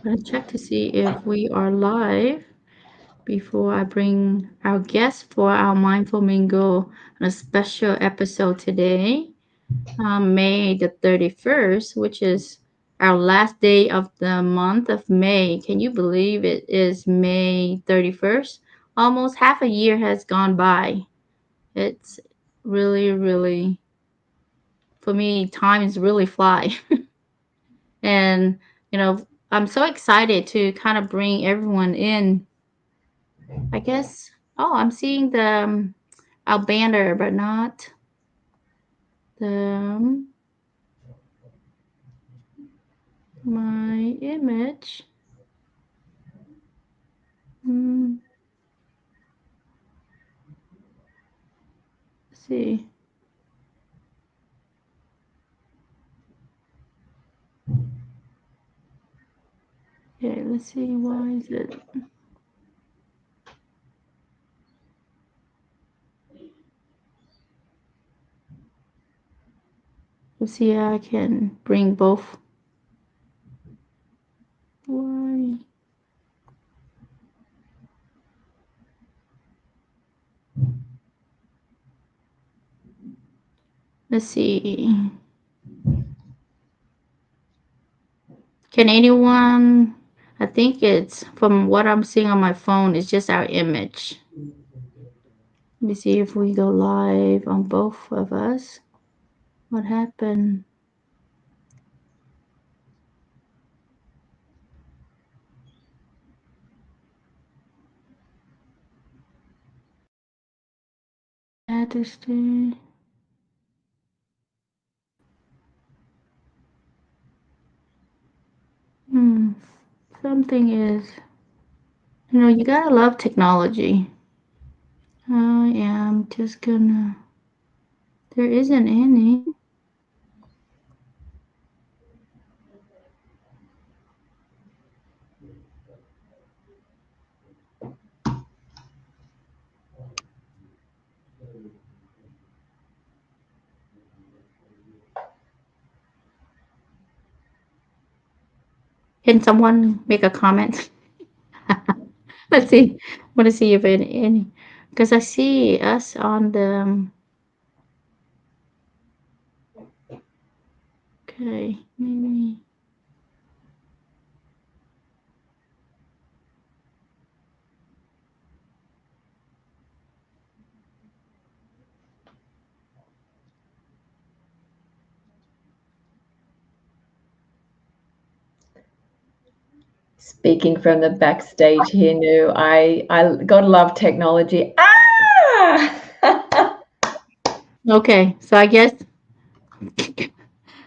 I'm going to check to see if we are live before I bring our guest for our Mindful Mingle on a special episode today, May the 31st, which is our last day of the month of May. Can you believe it is May 31st? Almost half a year has gone by. It's really, really, for me, time is really fly. And, I'm so excited to kind of bring everyone in. I guess, oh, I'm seeing the our banner, but not the my image. Hmm, let's see. Okay, let's see. Why is it? Let's see how I can bring both. Why? Let's see. Can anyone? I think it's from what I'm seeing on my phone. It's just our image. Let me see if we go live on both of us. What happened? Had to stay. Hmm. Something is. You gotta love technology. I am just gonna. There isn't any. Can someone make a comment? Let's see. Want to see if any. Because I see us on the. Okay, maybe. Speaking from the backstage here, Nhu, I gotta love technology. Ah! Okay, so I guess.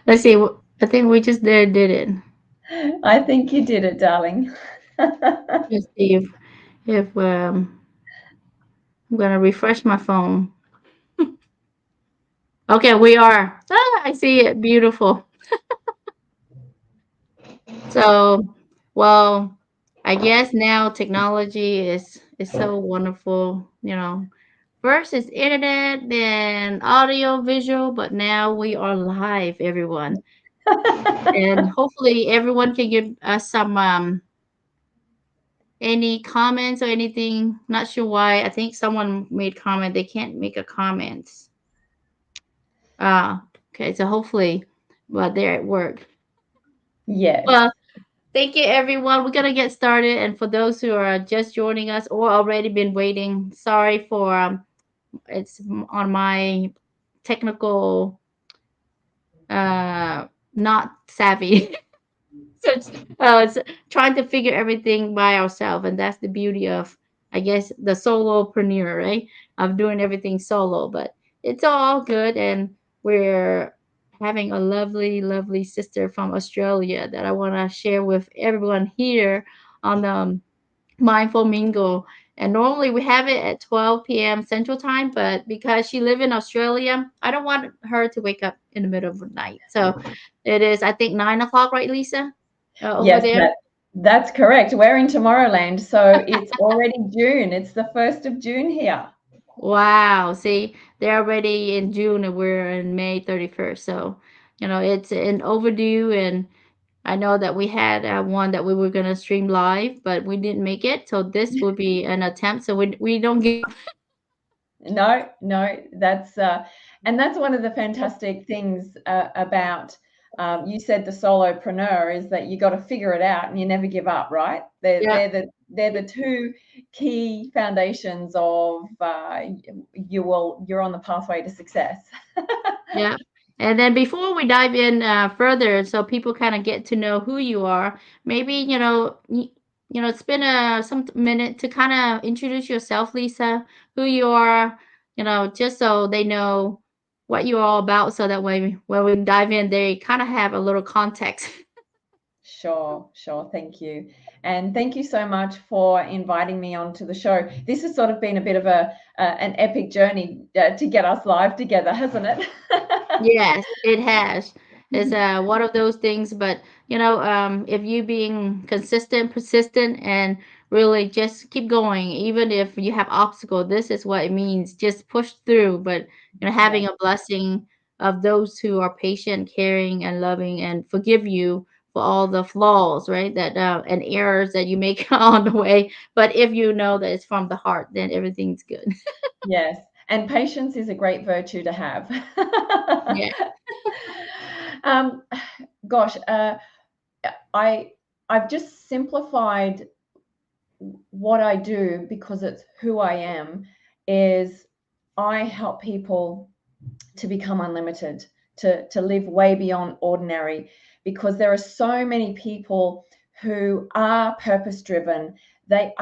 Let's see. I think we just did it. I think you did it, darling. Let's see if I'm gonna refresh my phone. Okay, we are. I see it. Beautiful. So, well, I guess now technology is so wonderful. First it's internet, then audio, visual, but now we are live, everyone, and hopefully everyone can give us some any comments or anything. Not sure why. I think someone made comment. They can't make a comment. Ah, okay. So hopefully, well, they're at work. Yes. Well, thank you, everyone. We're gonna get started, and for those who are just joining us or already been waiting, sorry for it's on my technical not savvy. So it's trying to figure everything by ourselves, and that's the beauty of, I guess, the solopreneur, right? Of doing everything solo, but it's all good, and we're having a lovely, lovely sister from Australia that I want to share with everyone here on the Mindful Mingle. And normally we have it at 12 p.m. Central Time, but because she lives in Australia, I don't want her to wake up in the middle of the night. So it is, I think, 9 o'clock, right, Lisa? Over Yes, there? that's correct. We're in Tomorrowland, so it's already June. It's the 1st of June here. Wow. See, they're already in June and we're in May 31st. So, it's an overdue. And I know that we had one that we were going to stream live, but we didn't make it. So this will be an attempt. So we don't give. No, no, and that's one of the fantastic things about you said the solopreneur is that you got to figure it out and you never give up, right? Yeah. They're the two key foundations of you're on the pathway to success. Yeah. And then before we dive in further, so people kind of get to know who you are, maybe, spend some minute to kind of introduce yourself, Lisa, who you are, just so they know what you're all about, so that way when we dive in, they kind of have a little context. Sure, sure. Thank you. And thank you so much for inviting me onto the show. This has sort of been a bit of an epic journey to get us live together, hasn't it? Yes, it has. It's one of those things, but if you being consistent, persistent, and really just keep going, even if you have obstacle, this is what it means. Just push through, but Yeah. having a blessing of those who are patient, caring, and loving, and forgive you for all the flaws, right? That and errors that you make on the way. But if you know that it's from the heart, then everything's good. Yes. And patience is a great virtue to have. Yeah. um, gosh, I I've just simplified what I do because it's who I am. Is I help people to become unlimited, to live way beyond ordinary, because there are so many people who are purpose driven. They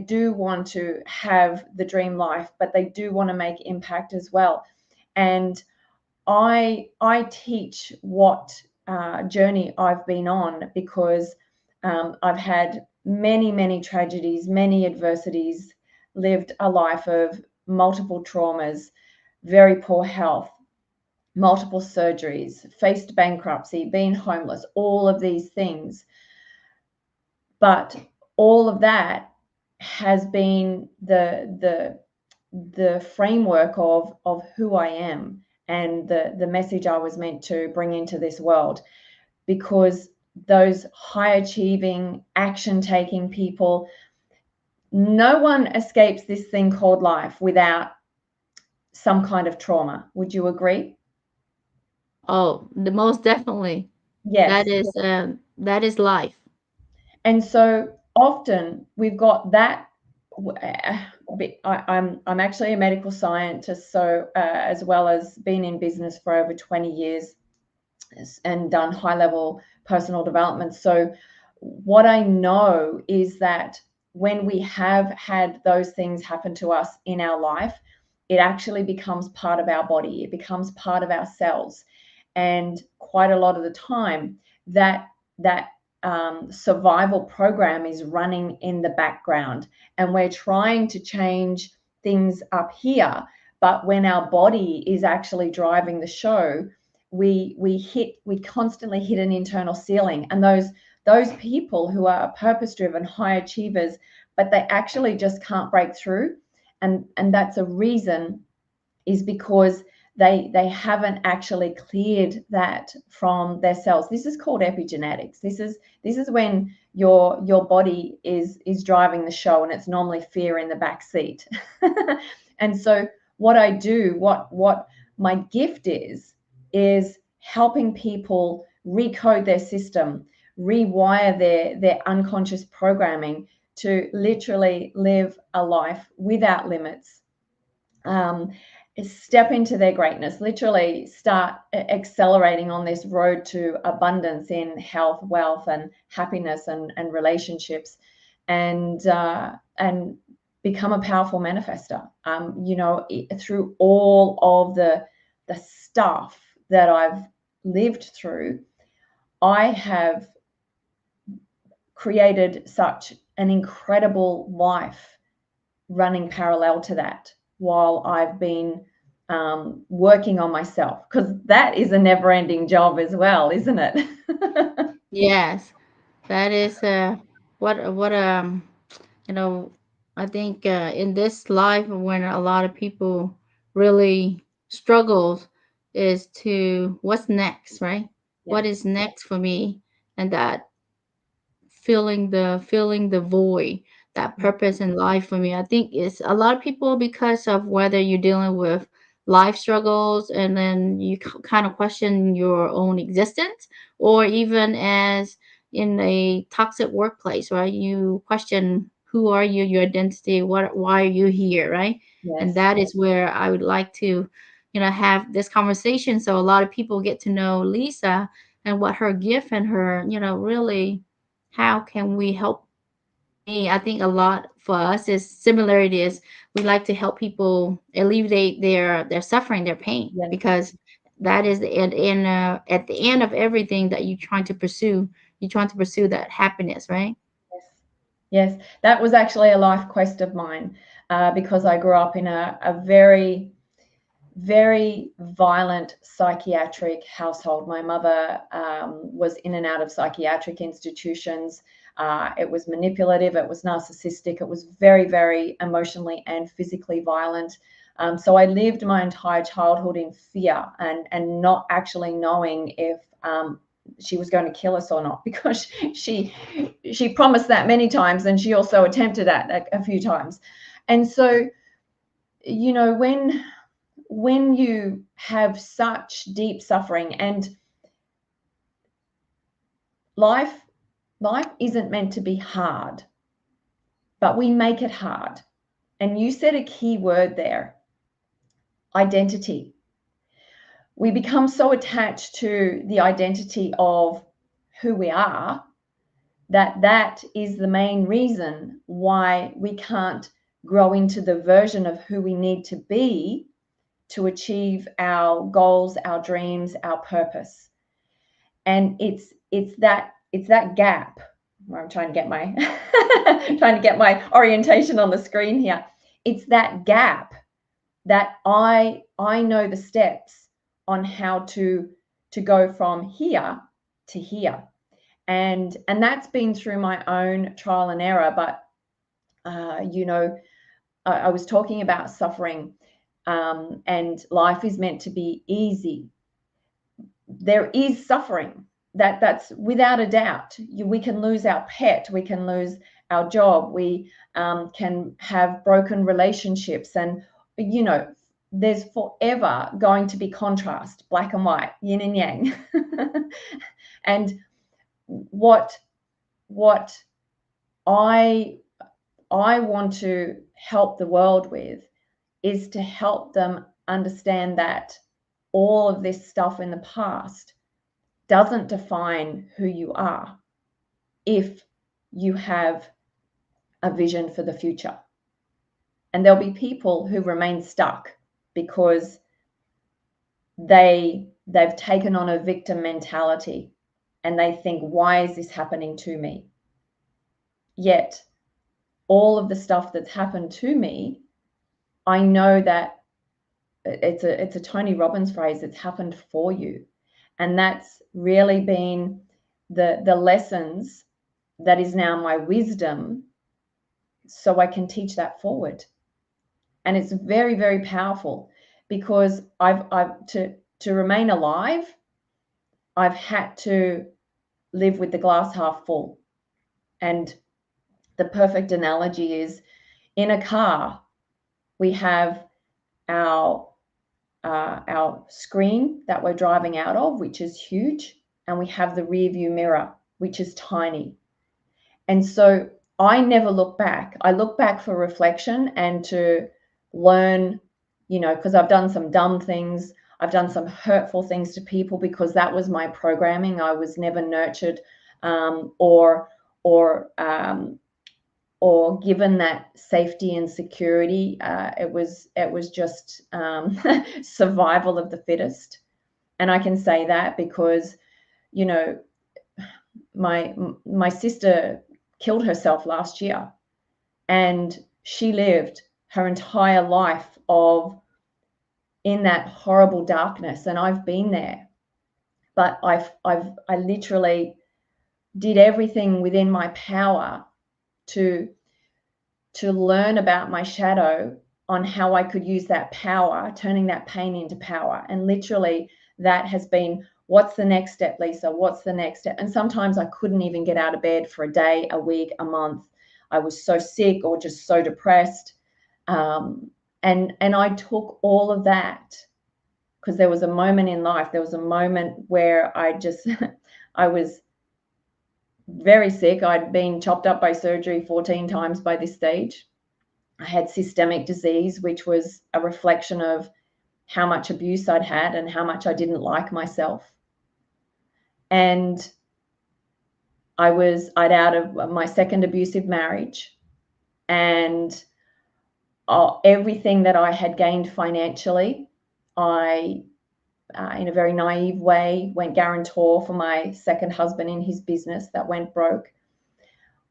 do want to have the dream life, but they do want to make impact as well. And I teach what journey I've been on, because I've had many tragedies, many adversities, lived a life of multiple traumas, very poor health, multiple surgeries, faced bankruptcy, been homeless, all of these things. But all of that has been the framework of who I am and the message I was meant to bring into this world. Because those high achieving, action taking people, no one escapes this thing called life without some kind of trauma. Would you agree? Oh, the most definitely. That Yes. is life. And so often we've got that. I'm actually a medical scientist, so as well as being in business for over 20 years and done high level personal development. So what I know is that when we have had those things happen to us in our life, it actually becomes part of our body, it becomes part of our cells. And quite a lot of the time, that survival program is running in the background, and we're trying to change things up here. But when our body is actually driving the show, we constantly hit an internal ceiling. And those people who are purpose driven, high achievers, but they actually just can't break through. And that's a reason, is because they haven't actually cleared that from their cells. This is called epigenetics. This is when your body is driving the show, and it's normally fear in the back seat. And so what I do, what my gift is helping people recode their system, rewire their unconscious programming to literally live a life without limits, um, step into their greatness, literally start accelerating on this road to abundance in health, wealth, and happiness, and relationships, and become a powerful manifester. Through all of the stuff that I've lived through, I have created such an incredible life running parallel to that, while I've been working on myself, because that is a never ending job as well, isn't it? Yes, that is what you know I think in this life when a lot of people really struggles is to what's next, right? What Yes. is next for me? And that feeling the void, that purpose in life for me. I think it's a lot of people, because of whether you're dealing with life struggles and then you kind of question your own existence, or even as in a toxic workplace, right? You question, who are you, your identity, what, why are you here, right? And Yes. that is where I would like to, have this conversation, so a lot of people get to know Lisa and what her gift and her, really, how can we help. Me, I think a lot for us is similarity is we like to help people alleviate their suffering, their pain, Yes. because that is the end. At the end of everything that you're trying to pursue, you're trying to pursue that happiness, right? Yes. Yes. That was actually a life quest of mine, because I grew up in a very, very violent psychiatric household. My mother was in and out of psychiatric institutions. It was manipulative, it was narcissistic, it was very, very emotionally and physically violent. So I lived my entire childhood in fear, and not actually knowing if she was going to kill us or not, because she promised that many times, and she also attempted that a few times. And so, when you have such deep suffering, and life life isn't meant to be hard, but we make it hard. And you said a key word there: identity. We become so attached to the identity of who we are, that is the main reason why we can't grow into the version of who we need to be to achieve our goals, our dreams, our purpose. And it's that gap where I'm trying to get my trying to get my orientation on the screen here. It's that gap that I know the steps on how to go from here to here. And that's been through my own trial and error. But I was talking about suffering, and life is meant to be easy. There is suffering, that's without a doubt. We can lose our pet, we can lose our job, we can have broken relationships, and you know there's forever going to be contrast, black and white, yin and yang. And what what I I want to help the world with is to help them understand that all of this stuff in the past doesn't define who you are if you have a vision for the future. And there'll be people who remain stuck because they've taken on a victim mentality, and they think, why is this happening to me? Yet all of the stuff that's happened to me, I know that it's a Tony Robbins phrase, it's happened for you. And that's really been the lessons, that is now my wisdom, so I can teach that forward. And it's very, very powerful, because I've to remain alive, I've had to live with the glass half full. And the perfect analogy is, in a car, we have our our screen that we're driving out of, which is huge, and we have the rear view mirror, which is tiny. And so I never look back. I look back for reflection and to learn, because I've done some dumb things. I've done some hurtful things to people, because that was my programming. I was never nurtured, or or um, or given that safety and security. It was just survival of the fittest. And I can say that because, you know, my sister killed herself last year, and she lived her entire life of in that horrible darkness, and I've been there. But I literally did everything within my power to learn about my shadow, on how I could use that power, turning that pain into power. And literally, that has been, what's the next step, Lisa? What's the next step? And sometimes I couldn't even get out of bed for a day, a week, a month. I was so sick or just so depressed. And I took all of that because there was a moment in life, there was a moment where I just, I was very sick. I'd been chopped up by surgery 14 times by this stage. I had systemic disease, which was a reflection of how much abuse I'd had and how much I didn't like myself. And I'd out of my second abusive marriage, and everything that I had gained financially, I, in a very naive way, went guarantor for my second husband in his business that went broke.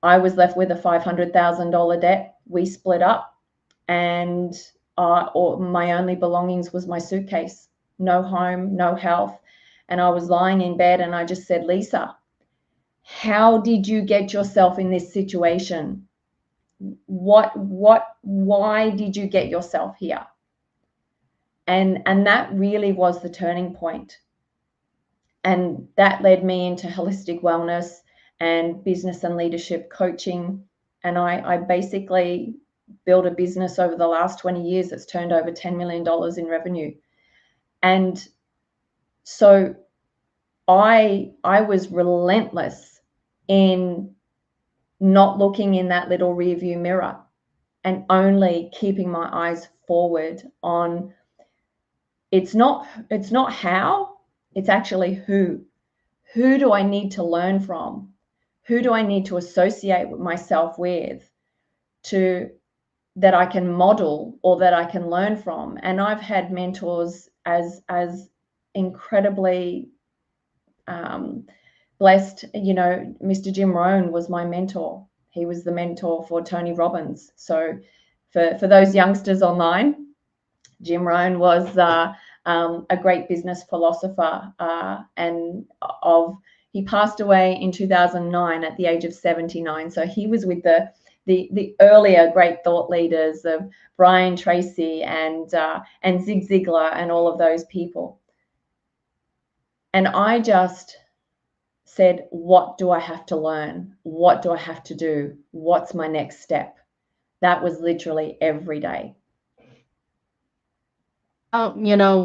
I was left with a $500,000 debt. We split up, and my only belongings was my suitcase. No home, no health. And I was lying in bed, and I just said, Lisa, how did you get yourself in this situation? Why did you get yourself here? And that really was the turning point. And that led me into holistic wellness and business and leadership coaching. And I basically built a business over the last 20 years that's turned over $10 million in revenue. And so I was relentless in not looking in that little rearview mirror and only keeping my eyes forward on, it's not how, it's actually who. Who do I need to learn from? Who do I need to associate myself with to that I can model or that I can learn from? And I've had mentors as incredibly blessed. You know, Mr. Jim Rohn was my mentor. He was the mentor for Tony Robbins. So for those youngsters online, Jim Rohn was a great business philosopher, and he passed away in 2009 at the age of 79. So he was with the earlier great thought leaders of Brian Tracy and Zig Ziglar and all of those people. And I just said, what do I have to learn? What do I have to do? What's my next step? That was literally every day. Oh,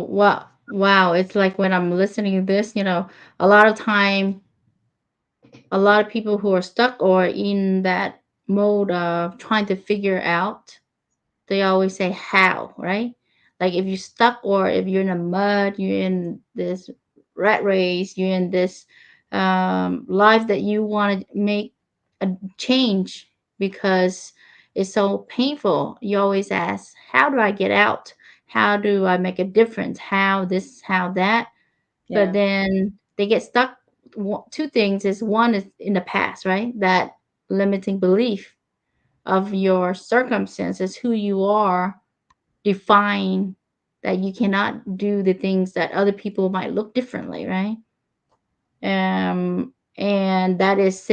what? Wow, it's like when I'm listening to this, a lot of time, a lot of people who are stuck or in that mode of trying to figure out, they always say how, right? Like if you're stuck or if you're in the mud, you're in this rat race, you're in this life that you want to make a change because it's so painful. You always ask, how do I get out? How do I make a difference? How this, how that? But Yeah. then they get stuck. Two things is one is in the past, right? That limiting belief of your circumstances, who you are, define that you cannot do the things that other people might look differently, right? And that is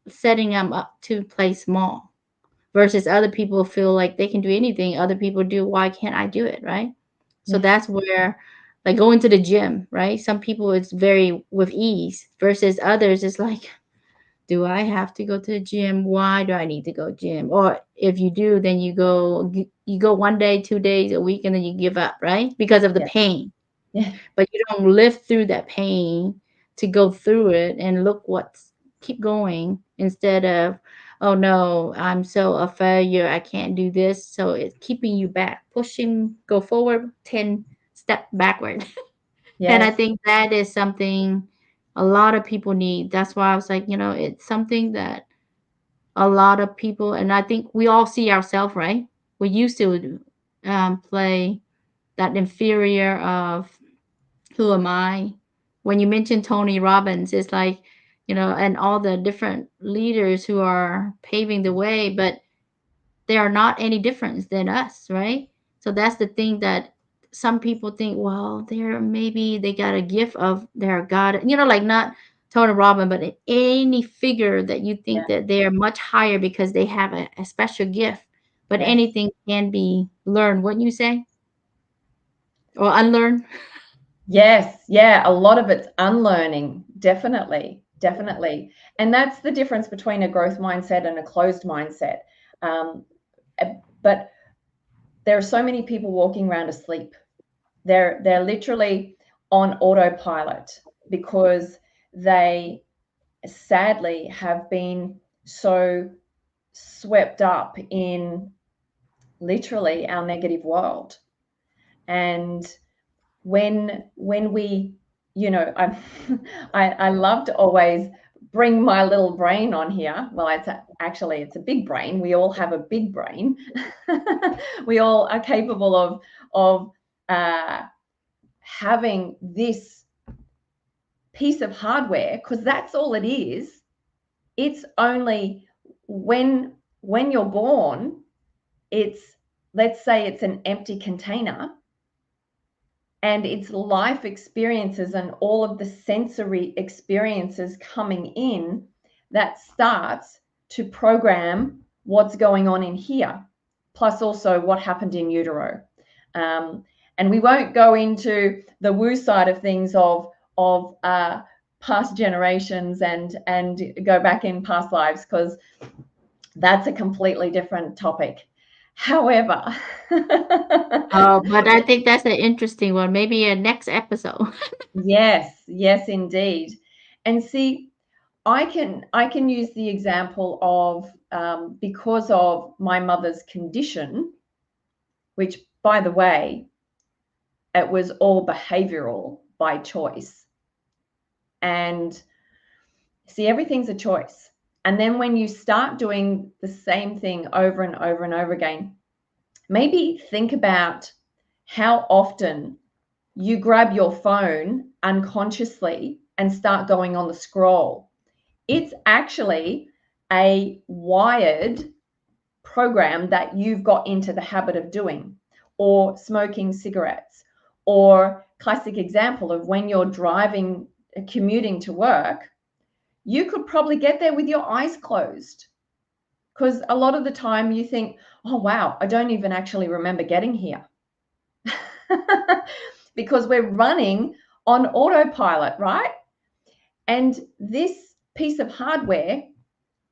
setting them up to play small versus other people feel like they can do anything other people do. Why can't I do it, right? So Yeah. that's where, like going to the gym, right? Some people it's very with ease versus others it's like, do I have to go to the gym? Why do I need to go gym? Or if you do, then you go one day, 2 days, a week, and then you give up, right? Because of the Yeah. pain. Yeah. But you don't live through that pain to go through it and look what's keep going instead of, oh no, I'm so a failure. I can't do this. So it's keeping you back, pushing, go forward, 10 step backward. And I Yes. think that is something a lot of people need. That's why I was like, it's something that a lot of people, and I think we all see ourselves, right? We used to play that inferior of who am I? When you mentioned Tony Robbins, it's like, and all the different leaders who are paving the way, but they are not any different than us, right? So that's the thing that some people think, well, they're maybe they got a gift of their God, like not Tony Robbins, but any figure that you Yeah. think that they are much higher because they have a special gift. but Yes. anything can be learned, wouldn't you say? Or unlearned? Yes, yeah, a lot of it's unlearning, definitely, definitely. And that's the difference between a growth mindset and a closed mindset. Um, but there are so many people walking around asleep. They're literally on autopilot because they sadly have been so swept up in literally our negative world. And when we, I I love to always bring my little brain on here. Well, actually it's a big brain. We all have a big brain. We all are capable of uh, having this piece of hardware, because that's all it is. It's only when you're born, it's, let's say it's an empty container, and it's life experiences and all of the sensory experiences coming in that starts to program what's going on in here, plus also what happened in utero. Um, and we won't go into the woo side of things of past generations and go back in past lives, because that's a completely different topic. However, But I think that's an interesting one. Maybe a next episode. yes, yes, indeed. And see, I can use the example of because of my mother's condition, which, by the way, it was all behavioral by choice. And see, everything's a choice. And then when you start doing the same thing over and over and over again, maybe think about how often you grab your phone unconsciously and start going on the scroll. It's actually a wired program that you've got into the habit of doing, or smoking cigarettes, or classic example of when you're driving, commuting to work, you could probably get there with your eyes closed, because a lot of the time you think, oh wow, I don't even actually remember getting here. Because we're running on autopilot, right? And this piece of hardware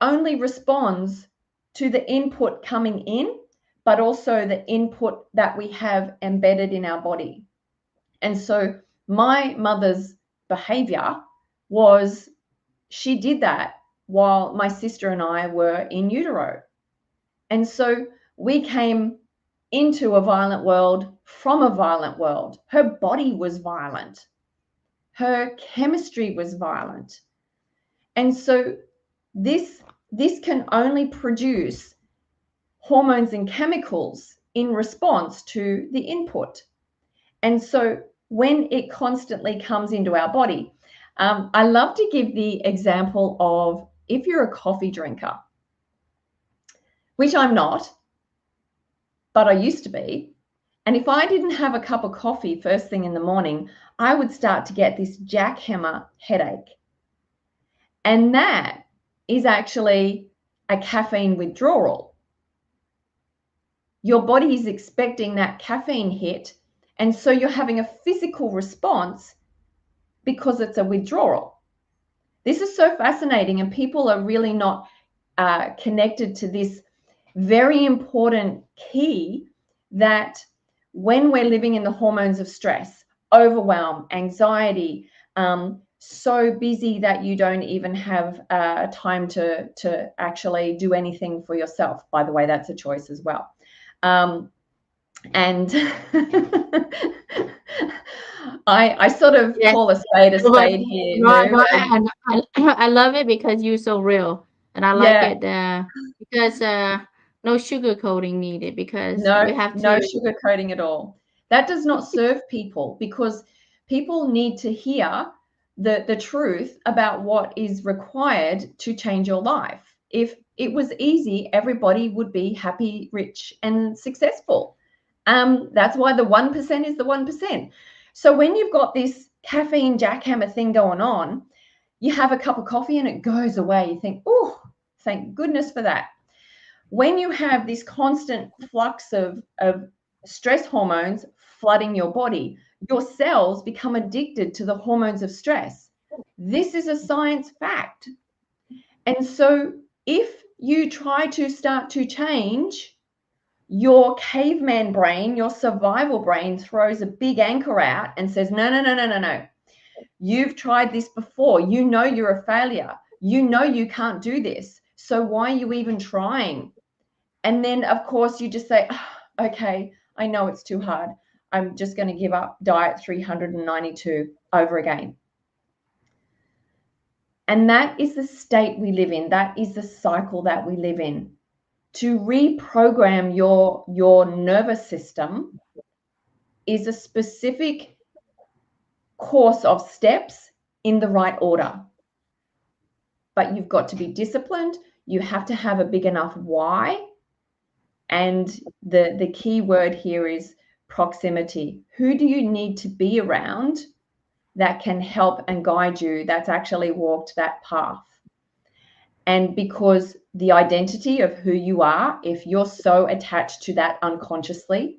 only responds to the input coming in, but also the input that we have embedded in our body. And so my mother's behavior was, she did that while my sister and I were in utero. And so we came into a violent world from a violent world. Her body was violent. Her chemistry was violent. And so this this can only produce hormones and chemicals in response to the input. And so when it constantly comes into our body, I love to give the example of, if you're a coffee drinker, which I'm not, but I used to be. And if I didn't have a cup of coffee first thing in the morning, I would start to get this jackhammer headache. And that is actually a caffeine withdrawal. Your body is expecting that caffeine hit, and so you're having a physical response because it's a withdrawal. This is so fascinating, and people are really not connected to this very important key, that when we're living in the hormones of stress, overwhelm, anxiety, so busy that you don't even have time to actually do anything for yourself. By the way, that's a choice as well. And I sort of Yes. call a spade But here, no, Nhu. no, And I love it because you're so real, and I like yeah, it because no sugarcoating needed, because we no, have no to. sugarcoating at all. That does not serve people, because people need to hear the truth about what is required to change your life. If it was easy, everybody would be happy, rich, and successful. That's why the 1% is the 1%. So when you've got this caffeine jackhammer thing going on, you have a cup of coffee and it goes away. You think, oh, thank goodness for that. When you have this constant flux of stress hormones flooding your body, your cells become addicted to the hormones of stress. This is a science fact. And so if you try to start to change, your caveman brain, your survival brain throws a big anchor out and says, no, no, no, no, no, no. You've tried this before. You know you're a failure. You know you can't do this. So why are you even trying? And then, of course, you just say, oh, okay, I know it's too hard. I'm just going to give up diet 392 over again. And that is the state we live in. That is the cycle that we live in. To reprogram your nervous system is a specific course of steps in the right order. But you've got to be disciplined. You have to have a big enough why. And the key word here is proximity. Who do you need to be around that can help and guide you, that's actually walked that path? And because the identity of who you are, if you're so attached to that unconsciously,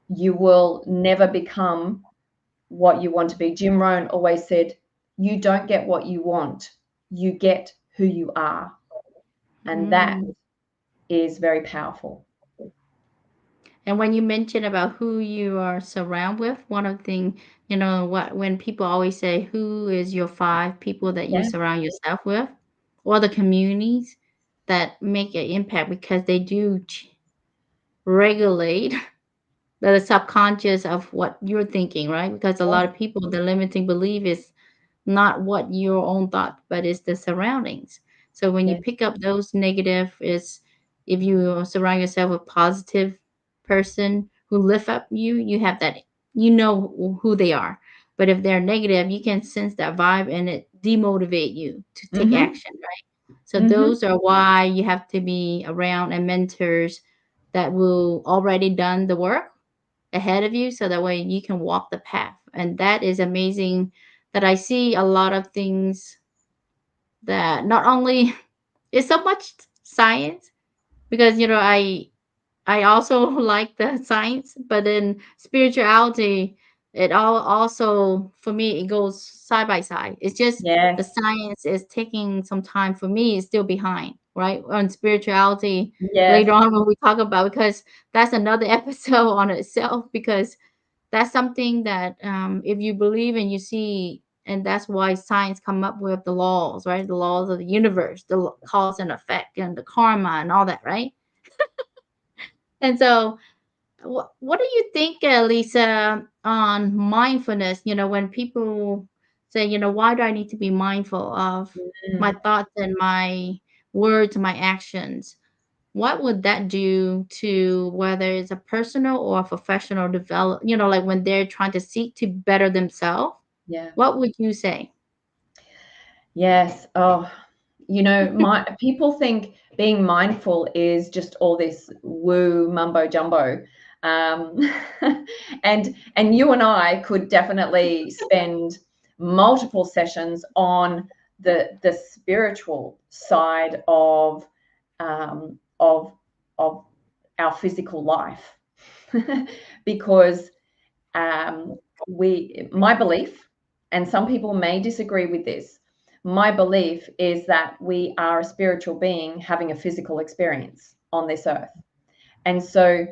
you will never become what you want to be. Jim Rohn always said, you don't get what you want, you get who you are. And that Mm. is very powerful. And when you mention about who you are surrounded with, one of the things, you know, what when people always say, who is your five people that you Yeah, surround yourself with, or the communities that make an impact because they do regulate the subconscious of what you're thinking, right? Because a yeah, lot of people, the limiting belief is not what your own thought, but it's the surroundings. So when you yeah. pick up those negative, is if you surround yourself with positive person who lift up you, you have that, you know who they are. But if they're negative, you can sense that vibe and it demotivate you to take Mm-hmm. action, right? So Mm-hmm. those are why you have to be around and mentors that will already done the work ahead of you so that way you can walk the path. And that is amazing that I see a lot of things that not only it's so much science because you know I also like the science, but then spirituality, it all also for me it goes side by side. It's just the Yes, science is taking some time for me, it's still behind, right? On spirituality later yes, on when we talk about because that's another episode on itself because that's something that if you believe and you see and that's why science come up with the laws, right? The laws of the universe, the cause and effect and the karma and all that, right? And so what do you think, Lisa, on mindfulness? You know, when people say, you know, why do I need to be mindful of my mm, thoughts and my words, my actions? What would that do to whether it's a personal or a professional develop, you know, like when they're trying to seek to better themselves? yeah, What would you say? yes. Oh, my people think being mindful is just all this woo mumbo jumbo. Um, and you and I could definitely spend multiple sessions on the spiritual side of of our physical life because my belief, and some people may disagree with this, my belief is that we are a spiritual being having a physical experience on this earth. And so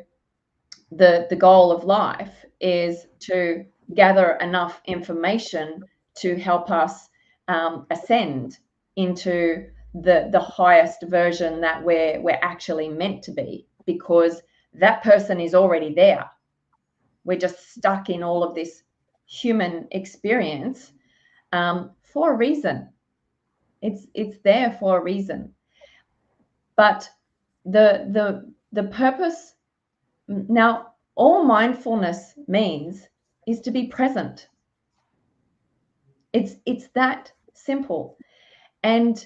the goal of life is to gather enough information to help us ascend into the highest version that we're actually meant to be, because that person is already there. We're just stuck in all of this human experience for a reason. It's there for a reason. But the purpose now, all mindfulness means is to be present. It's that simple. And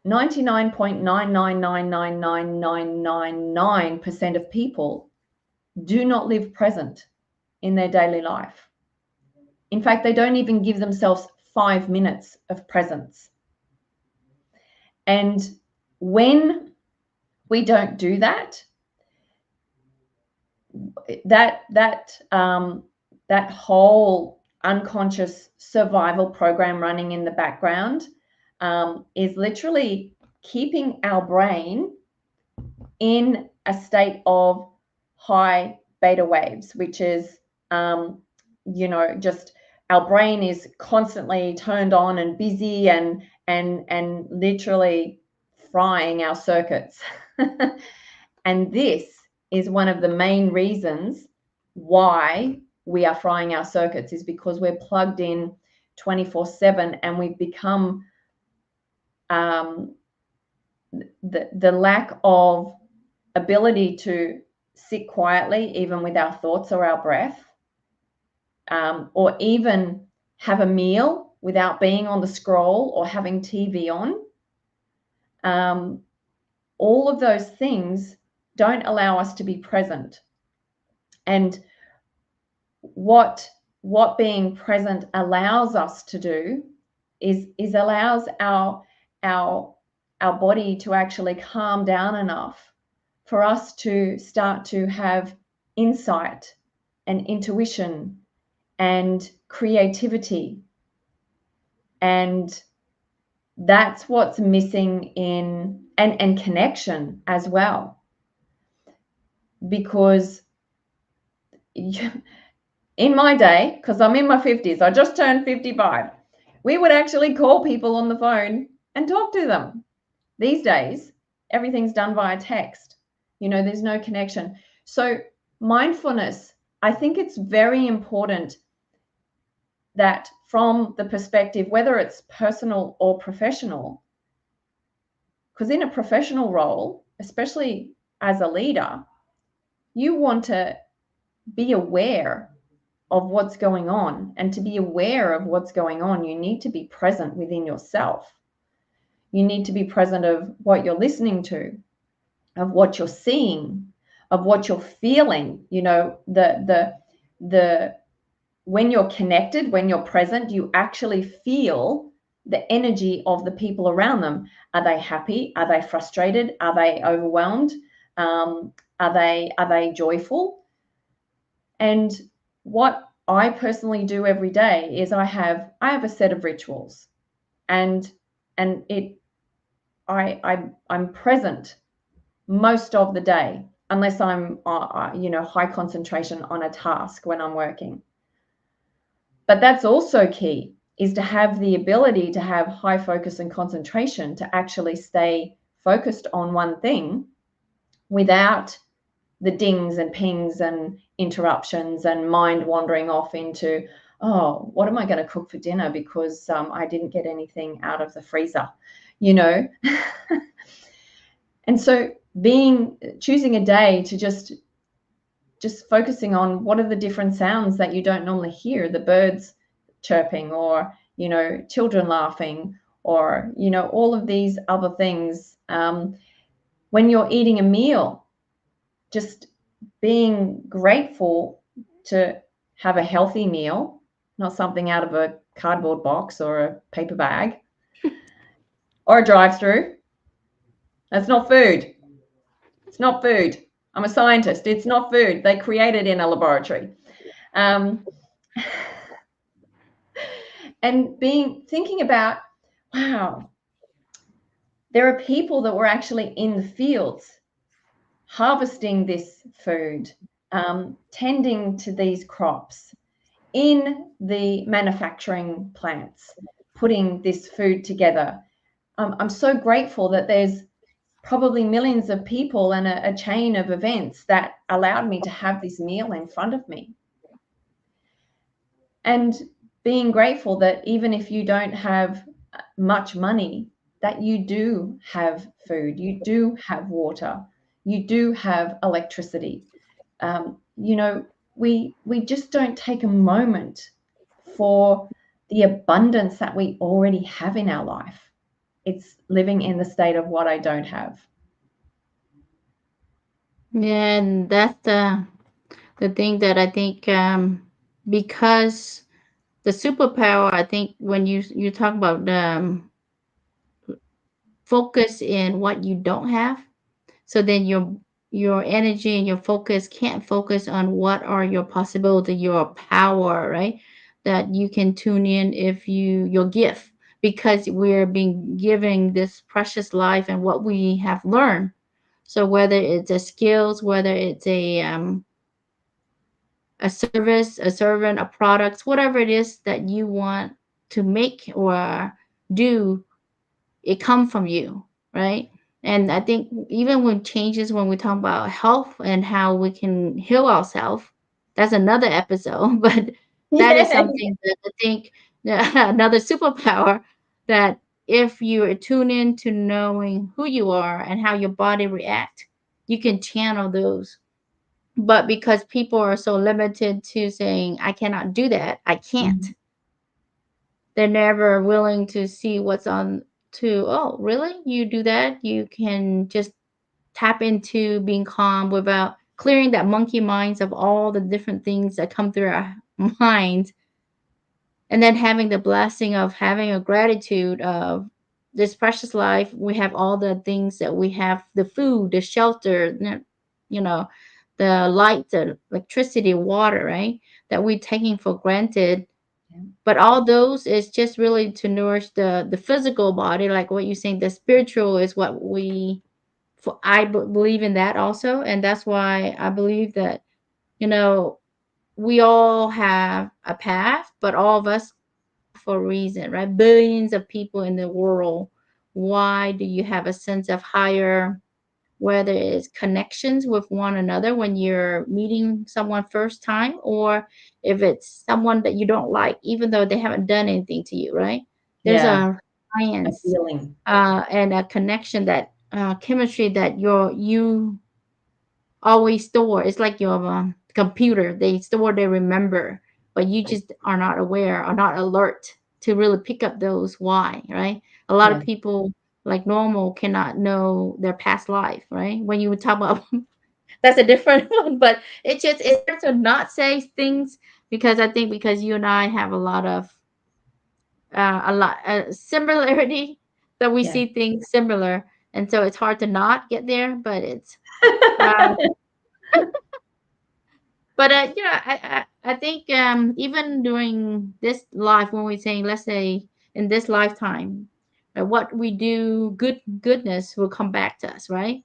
99.9999999% of people do not live present in their daily life. In fact, they don't even give themselves 5 minutes of presence. And when we don't do that, that whole unconscious survival program running in the background is literally keeping our brain in a state of high beta waves, which is, just our brain is constantly turned on and busy and literally frying our circuits. And this is one of the main reasons why we are frying our circuits, is because we're plugged in 24/7, and we've become the lack of ability to sit quietly, even with our thoughts or our breath, or even have a meal without being on the scroll or having TV on. All of those things don't allow us to be present. And what being present allows us to do is allows our body to actually calm down enough for us to start to have insight and intuition and creativity. And that's what's missing in, and connection as well. Because in my day, because I'm in my 50s, I just turned 55, we would actually call people on the phone and talk to them. These days, everything's done via text. There's no connection. So mindfulness, I think it's very important that from the perspective, whether it's personal or professional, because in a professional role, especially as a leader, you want to be aware of what's going on. And to be aware of what's going on, you need to be present within yourself. You need to be present of what you're listening to, of what you're seeing, of what you're feeling. The when you're connected, when you're present, you actually feel the energy of the people around them. Are they happy? Are they frustrated? Are they overwhelmed? Are they joyful? And what I personally do every day is I have a set of rituals, and I'm present most of the day, unless I'm high concentration on a task when I'm working. But that's also key, is to have the ability to have high focus and concentration, to actually stay focused on one thing without the dings and pings and interruptions and mind wandering off into, oh, what am I going to cook for dinner because I didn't get anything out of the freezer, And so choosing a day to just focusing on what are the different sounds that you don't normally hear, the birds chirping, or children laughing, or all of these other things. When you're eating a meal, just being grateful to have a healthy meal, not something out of a cardboard box or a paper bag or a drive-through. That's not food. It's not food. I'm a scientist. It's not food. They create it in a laboratory. And thinking about, wow, there are people that were actually in the fields harvesting this food, tending to these crops, in the manufacturing plants, putting this food together. I'm so grateful that there's probably millions of people and a chain of events that allowed me to have this meal in front of me. And being grateful that even if you don't have much money, that you do have food, you do have water, you do have electricity. We just don't take a moment for the abundance that we already have in our life. It's living in the state of what I don't have. Yeah, and that's the thing that I think, because the superpower, I think when you talk about focus in what you don't have. So then your energy and your focus can't focus on what are your possibility, your power, right? That you can tune in if you your gift, because we're being given this precious life and what we have learned. So whether it's a skills, whether it's a service, a servant, a product, whatever it is that you want to make or do, it come from you, right? And I think even when changes, when we talk about health and how we can heal ourselves, that's another episode. But that is Yeah. something that I think another superpower, that if you are tuned in to knowing who you are and how your body react, you can channel those. But because people are so limited to saying, I cannot do that, I Mhm. can't, they're never willing to see what's on to, oh, really? You do that? You can just tap into being calm without clearing that monkey minds of all the different things that come through our minds, and then having the blessing of having a gratitude of this precious life. We have all the things that we have, the food, the shelter, you know, the light, the electricity, water, right? That we're taking for granted, Yeah. but all those is just really to nourish the physical body, like what you're saying. The spiritual is what we, for believe in that also, and that's why I believe that, you know, we all have a path, but all of us for a reason, right? Billions of people in the world. Why do you have a sense of higher, whether it's connections with one another when you're meeting someone first time, or if it's someone that you don't like, even though they haven't done anything to you, right? There's Yeah. a A science feeling. and a connection, that chemistry that you always store. It's like your computer. They store, they remember, but you just are not aware or not alert to really pick up those why, right? A lot of Yeah. people like normal cannot know their past life, right? When you would talk about that's a different one, but it's hard to not say things, because I think because you and I have a lot similarity, that we Yeah. see things similar, and so it's hard to not get there, but it's uh, but I think even during this life, when we're saying, let's say in this lifetime, what we do, goodness will come back to us, right?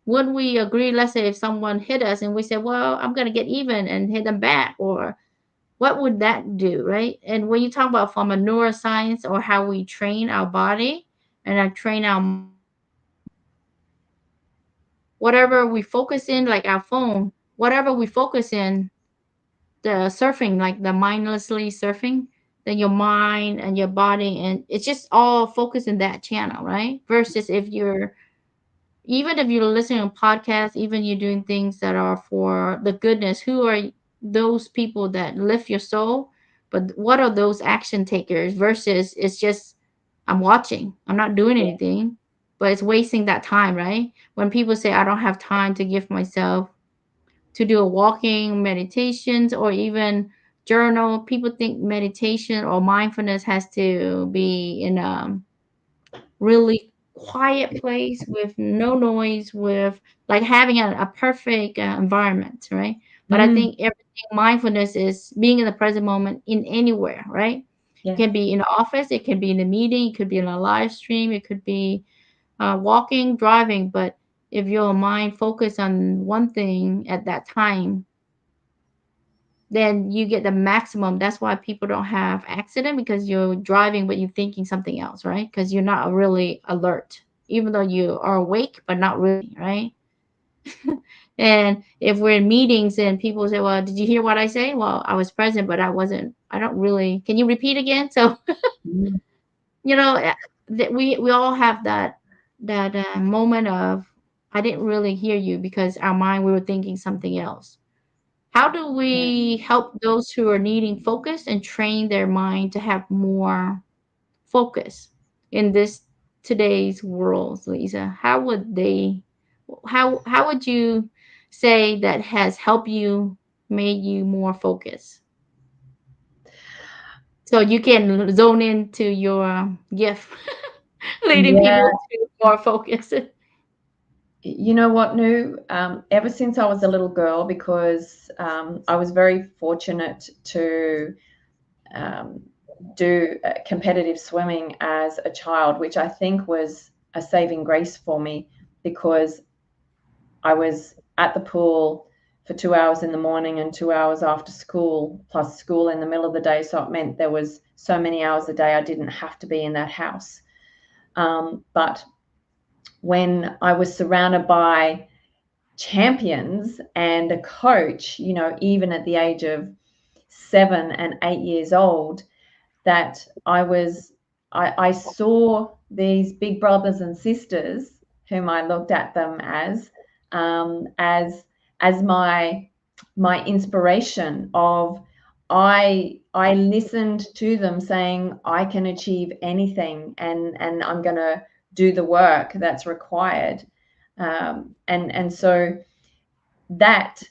Would we agree? Let's say if someone hit us and we say, "Well, I'm gonna get even and hit them back," or what would that do, right? And when you talk about from a neuroscience or how we train our body and train our whatever we focus in, like our phone, whatever we focus in, the surfing, like the mindlessly surfing, then your mind and your body, and it's just all focused in that channel, right? Versus if you're, even if you're listening to podcasts, even you're doing things that are for the goodness, who are those people that lift your soul? But what are those action takers versus it's just, I'm watching, I'm not doing Yeah. anything, but it's wasting that time, right? When people say, I don't have time to give myself to do a walking meditations or even journal. People think meditation or mindfulness has to be in a really quiet place with no noise, with like having a perfect environment, right? But I Mm. think everything mindfulness is being in the present moment in anywhere, right? It Yeah. can be in the office, it can be in a meeting, it could be in a live stream, it could be walking, driving. But if your mind focus on one thing at that time, then you get the maximum. That's why people don't have accident, because you're driving but you're thinking something else, right? Because you're not really alert, even though you are awake but not really, right? And if we're in meetings and people say, well, did you hear what I say? Well, I was present, but I wasn't, I don't really, can you repeat again? So Mm. you know that we all have that moment of, I didn't really hear you, because our mind, we were thinking something else. How do Yeah. we help those who are needing focus and train their mind to have more focus in this today's world, Lisa? How would they, how would you say that has helped you, made you more focused? So you can zone into your gift, leading Yeah. people to more focus. You know what, Nhu? Ever since I was a little girl, because I was very fortunate to um, do competitive swimming as a child, which I think was a saving grace for me, because I was at the pool for 2 hours in the morning and 2 hours after school, plus school in the middle of the day. So it meant there was so many hours a day I didn't have to be in that house. But when I was surrounded by champions and a coach, even at the age of 7 and 8 years old, that I saw these big brothers and sisters, whom I looked at them um, as as my inspiration of, I listened to them saying I can achieve anything, and I'm going to do the work that's required, and so that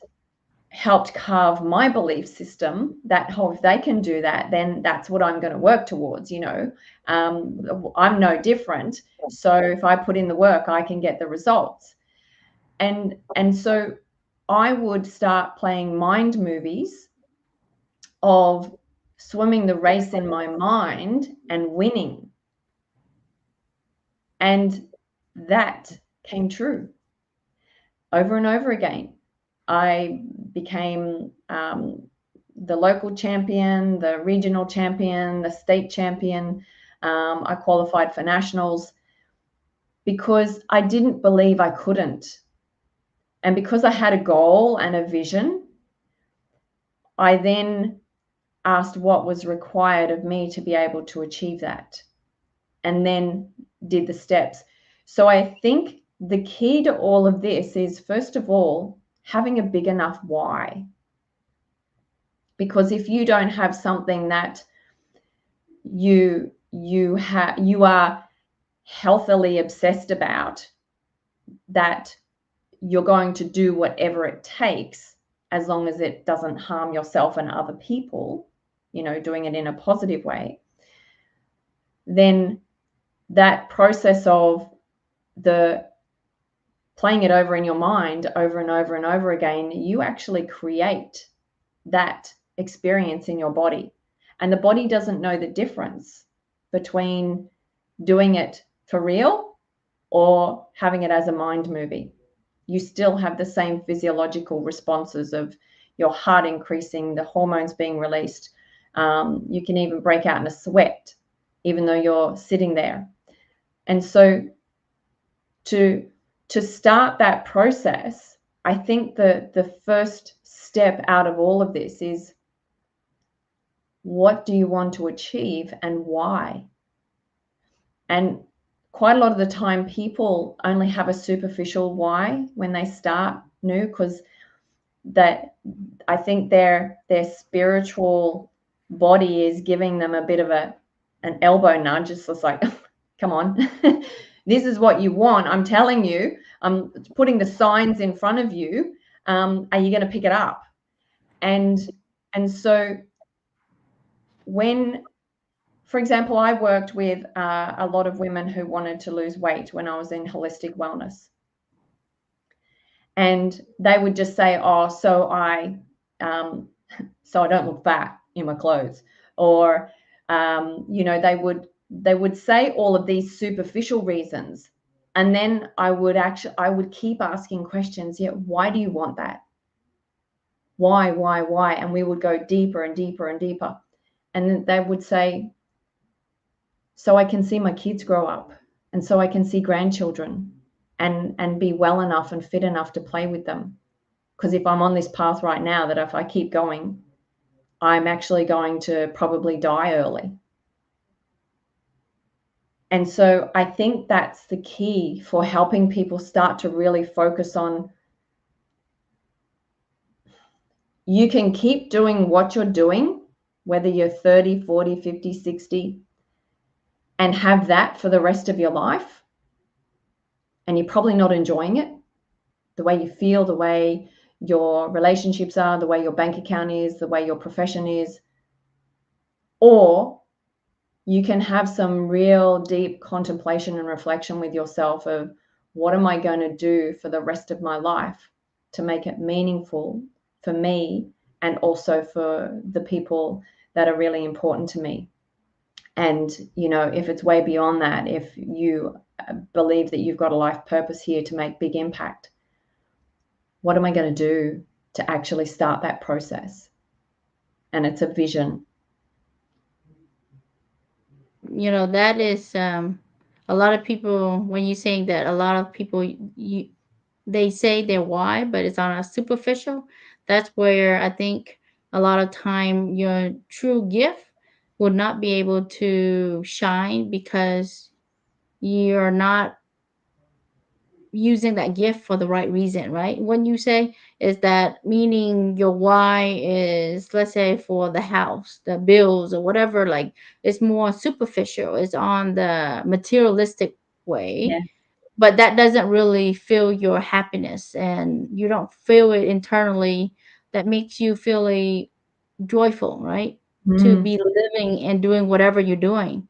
helped carve my belief system, that if they can do that, then that's what I'm going to work towards. I'm no different, so if I put in the work, I can get the results. And so I would start playing mind movies of swimming the race in my mind and winning, and that came true over and over again. I became the local champion, the regional champion, the state champion. I qualified for nationals because I didn't believe I couldn't. And because I had a goal and a vision, I then asked what was required of me to be able to achieve that, and then did the steps. So I think the key to all of this is, first of all, having a big enough why. Because if you don't have something that you are healthily obsessed about, that you're going to do whatever it takes, as long as it doesn't harm yourself and other people, doing it in a positive way, then that process of the playing it over in your mind over and over and over again, you actually create that experience in your body. And the body doesn't know the difference between doing it for real or having it as a mind movie. You still have the same physiological responses of your heart increasing, the hormones being released. You can even break out in a sweat, even though you're sitting there. And so to start that process, I think the first step out of all of this is, what do you want to achieve and why? And quite a lot of the time, people only have a superficial why when they start Nhu, because that I think their spiritual body is giving them a bit of an elbow nudge. It's just like, come on, this is what you want. I'm telling you, I'm putting the signs in front of you. Are you going to pick it up? And so when, for example, I worked with a lot of women who wanted to lose weight when I was in holistic wellness. And they would just say, oh, so I don't look fat in my clothes. Or, they would say all of these superficial reasons. And then I would keep asking questions. Yeah, why do you want that? Why? And we would go deeper and deeper and deeper. And then they would say, so I can see my kids grow up, and so I can see grandchildren and be well enough and fit enough to play with them. Because if I'm on this path right now, that if I keep going, I'm actually going to probably die early. And so I think that's the key for helping people start to really focus on, you can keep doing what you're doing, whether you're 30, 40, 50, 60, and have that for the rest of your life. And you're probably not enjoying it, the way you feel, the way your relationships are, the way your bank account is, the way your profession is. Or you can have some real deep contemplation and reflection with yourself of, What am I going to do for the rest of my life to make it meaningful for me and also for the people that are really important to me? And, if it's way beyond that, if you believe that you've got a life purpose here to make big impact, what am I going to do to actually start that process? And it's a vision. That is a lot of people, when you're saying that, a lot of people, they say their why, but it's on a superficial. That's where I think a lot of time your true gift would not be able to shine because you're not using that gift for the right reason, right? When you say is that meaning your why is, let's say, for the house, the bills, or whatever, like it's more superficial, it's on the materialistic way, Yeah. but that doesn't really feel your happiness and you don't feel it internally. That makes you feel a joyful, right? To Mm. be living and doing whatever you're doing.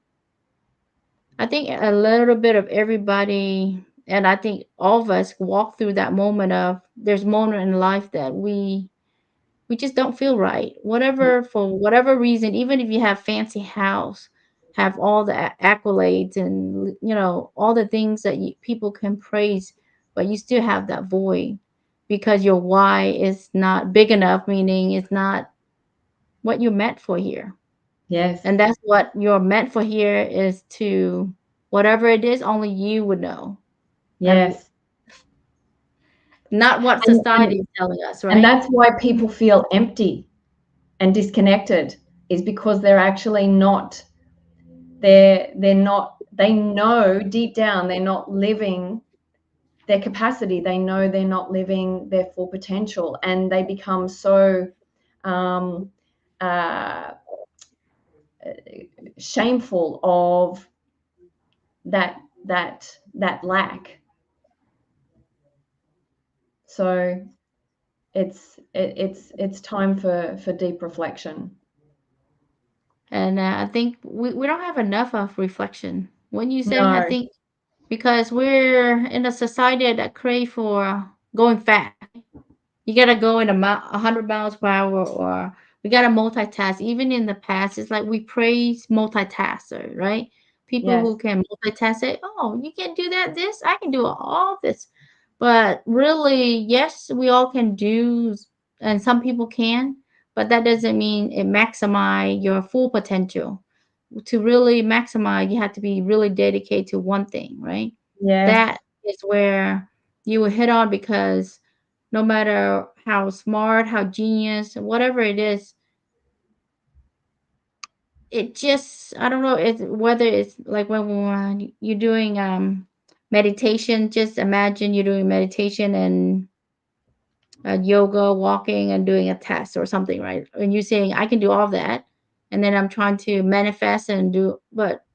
I think a little bit of everybody, and I think all of us walk through that moment of there's moment in life that we just don't feel right. Whatever, for whatever reason, even if you have fancy house, have all the accolades and all the things that people can praise, but you still have that void because your why is not big enough, meaning it's not what you're meant for here. Yes. And that's what you're meant for here is to whatever it is, only you would know. And Yes. not what And, society and is telling us, and right? that's why people feel empty and disconnected, is because they're actually not, they're not, they know deep down they're not living their capacity. They know they're not living their full potential, and they become so um, uh, shameful of that lack. So it's time for deep reflection. And I think we don't have enough of reflection. When you say, I No. think because we're in a society that crave for going fast, right? You gotta go in 100 miles per hour, or we gotta multitask. Even in the past, it's like we praise multitasker, right? People Yes. who can multitask say, "Oh, you can do that. This I can do all this." But really, yes, we all can do, and some people can, but that doesn't mean it maximize your full potential. To really maximize, you have to be really dedicated to one thing, right? That Yes. is where you will hit on because no matter how smart, how genius, whatever it is, it just, I don't know, it's whether it's like when you're doing meditation, just imagine you're doing meditation and yoga, walking and doing a test or something, right? And you're saying I can do all that, and then I'm trying to manifest and do, but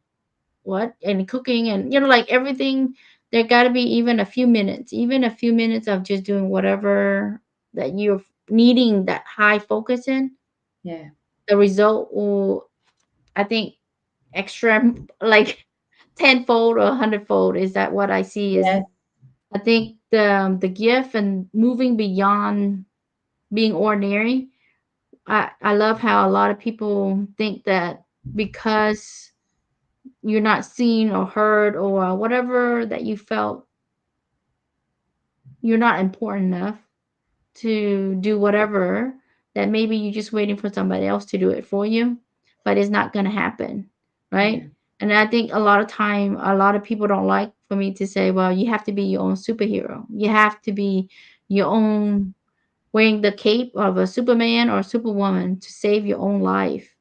what, and cooking and like everything, there got to be even a few minutes of just doing whatever that you're needing that high focus in. Yeah. The result will, I think, extra, like tenfold or hundredfold. Is that what I see? Is Yes. I think the gift and moving beyond being ordinary. I love how a lot of people think that because you're not seen or heard or whatever, that you felt you're not important enough to do whatever, that maybe you're just waiting for somebody else to do it for you, but it's not going to happen, Yeah. right? And I think a lot of time, a lot of people don't like for me to say, well, you have to be your own superhero, you have to be your own, wearing the cape of a superman or superwoman to save your own life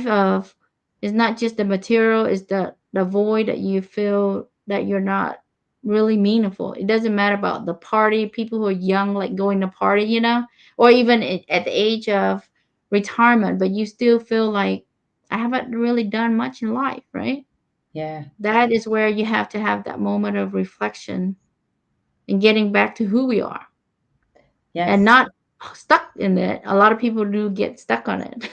of, is not just the material, is the void that you feel that you're not really meaningful. It doesn't matter about the party, people who are young, like going to party, or even at the age of retirement, but you still feel like I haven't really done much in life, right? Yeah. That is where you have to have that moment of reflection and getting back to who we are and Yes. not stuck in it. A lot of people do get stuck on it.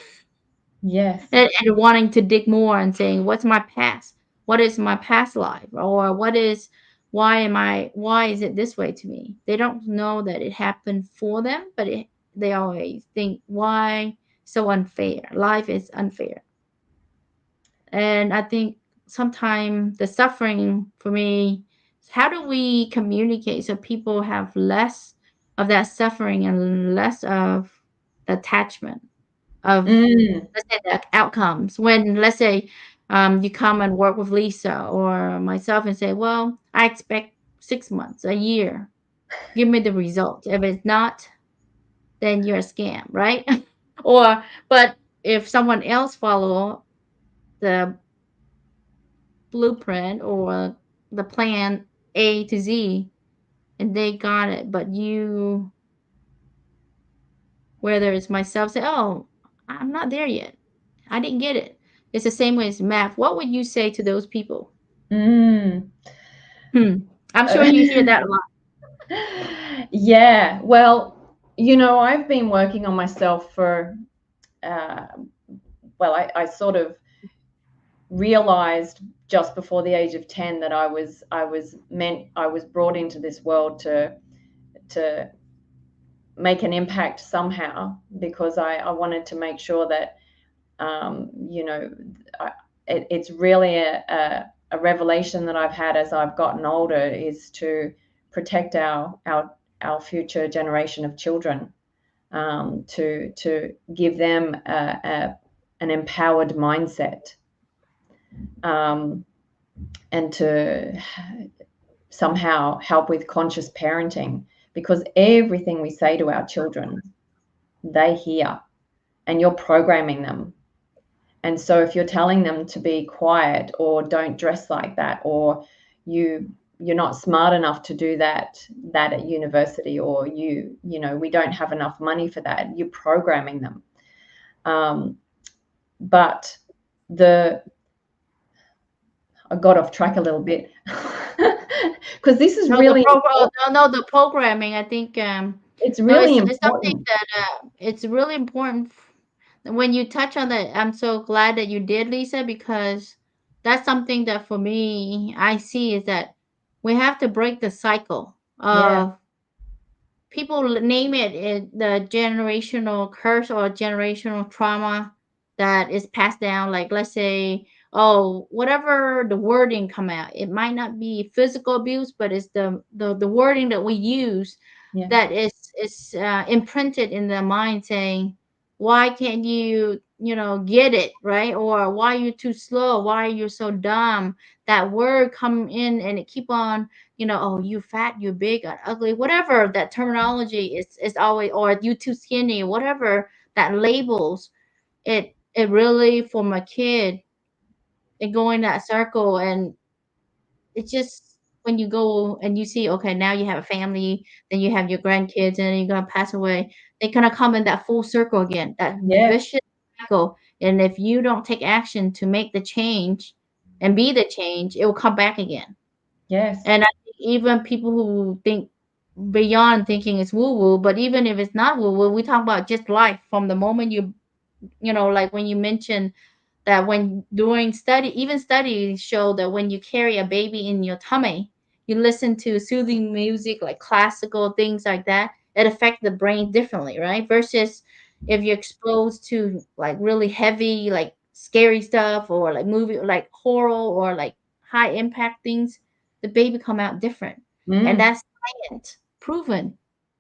Yes. And wanting to dig more and saying, what's my past? What is my past life? Or what is why is it this way to me? They don't know that it happened for them, but they always think, why so unfair? Life is unfair. And I think sometimes the suffering for me, how do we communicate so people have less of that suffering and less of the attachment of, Mm. let's say, the outcomes? When, let's say, you come and work with Lisa or myself and say, well, I expect 6 months, a year, give me the result. If it's not, then you're a scam, right? Or, but if someone else follow the blueprint or the plan A to Z and they got it, but you, whether it's myself, say, oh, I'm not there yet. I didn't get it. It's the same way as math. What would you say to those people? Mm. Hmm. I'm sure you hear that a lot. Yeah, well, I've been working on myself for, uh, well, I sort of realized just before the age of 10 that I was brought into this world to make an impact somehow, because I wanted to make sure that, you know, it's really a revelation that I've had as I've gotten older, is to protect our future generation of children, to give them an empowered mindset, um, and to somehow help with conscious parenting, because everything we say to our children, they hear, and you're programming them. And so if you're telling them to be quiet, or don't dress like that, or you're not smart enough to do that at university, or we don't have enough money for that, you're programming them. But the I got off track a little bit, because this is No, the really important. the programming. I think It's no, really it's something important. that it's really important. When you touch on that, I'm so glad that you did, Lisa, because that's something that for me I see is that we have to break the cycle Yeah, of people name it the generational curse or generational trauma that is passed down. Like, let's say, oh, whatever the wording come out, it might not be physical abuse, but it's the wording that we use yeah, that is imprinted in the mind, saying, why can't you get it right, or why you too slow, why you're so dumb. That word come in and it keep on, oh, you fat, you big, or ugly, whatever that terminology is always, or you too skinny, whatever that labels it really for my kid, it go in that circle. And it's just when you go and you see, okay, now you have a family, then you have your grandkids, and then you're gonna pass away. They kind of come in that full circle again, that yeah, vicious cycle. And if you don't take action to make the change and be the change, it will come back again. yes, And I think even people who think beyond thinking it's woo woo, but even if it's not woo woo, we talk about just life from the moment like when you mentioned that when doing study, even studies show that when you carry a baby in your tummy, you listen to soothing music like classical things like that, it affects the brain differently, right? Versus if you're exposed to like really heavy, like scary stuff, or like movie, like horror, or like high impact things, the baby come out different. And mm, that's science proven,